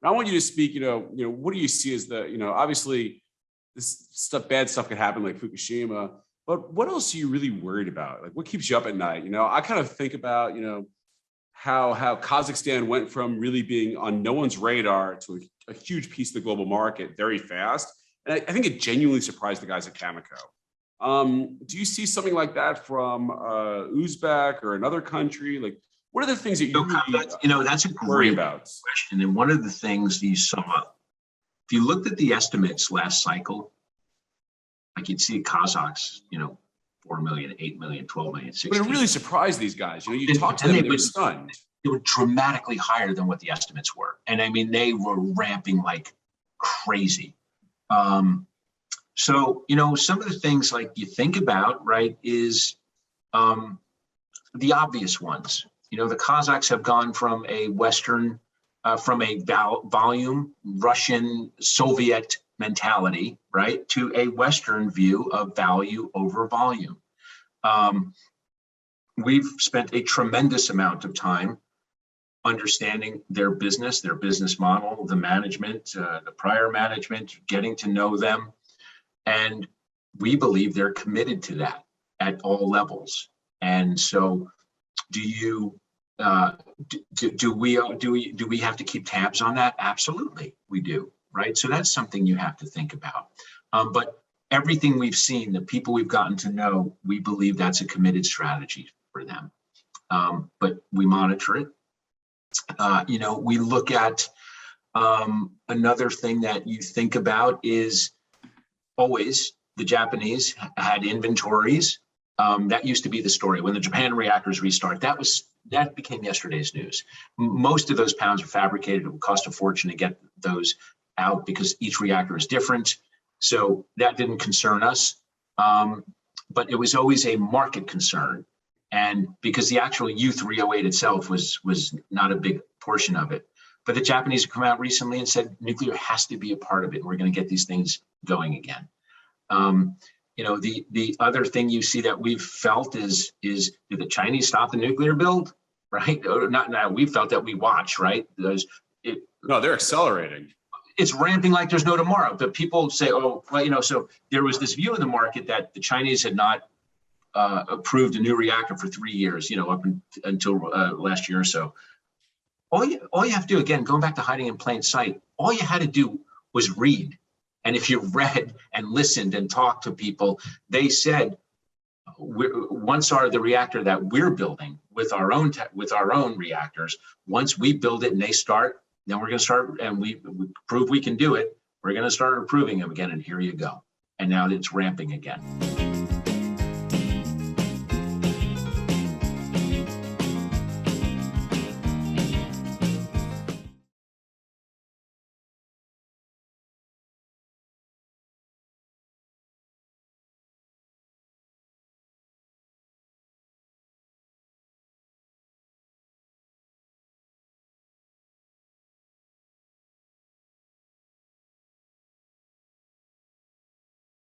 And I want you to speak, what do you see as obviously bad stuff could happen like Fukushima, but what else are you really worried about? Like what keeps you up at night? I kind of think about, how Kazakhstan went from really being on no one's radar to a huge piece of the global market very fast. And I think it genuinely surprised the guys at Cameco. Do you see something like that from Uzbek or another country? Like, what are the things that you really, that's a great question. And one of the things you saw, if you looked at the estimates last cycle, like you'd see Kazakhs, 4 million, 8 million, 12 million, 16. But it really surprised these guys. You talked to them, they were stunned. They were dramatically higher than what the estimates were. And I mean, they were ramping like crazy. So, some of the things like you think about, right, is the obvious ones. The Kazakhs have gone from a Western, from a volume, Russian, Soviet mentality, right, to a Western view of value over volume. We've spent a tremendous amount of time understanding their business model, the management, the prior management, getting to know them. And we believe they're committed to that at all levels. And so do we have to keep tabs on that? Absolutely, we do. Right. So that's something you have to think about. But everything we've seen, the people we've gotten to know, we believe that's a committed strategy for them. But we monitor it. We look at another thing that you think about is always the Japanese had inventories. That used to be the story. When the Japan reactors restart, that became yesterday's news. Most of those pounds are fabricated. It would cost a fortune to get those out because each reactor is different. So that didn't concern us. But it was always a market concern. And because the actual U308 itself was not a big portion of it. But the Japanese have come out recently and said nuclear has to be a part of it. We're going to get these things going again. The other thing you see that we've felt is did the Chinese stop the nuclear build? Right? Not we felt that we watch, right? No, they're accelerating. It's ramping like there's no tomorrow. But people say, so there was this view in the market that the Chinese had not approved a new reactor for 3 years, up until last year or so. All you have to do, again, going back to hiding in plain sight, all you had to do was read. And if you read and listened and talked to people, they said, once the reactor that we're building with our own reactors, once we build it and they start, then we're going to start, and we prove we can do it. We're going to start approving them again, and here you go. And now it's ramping again.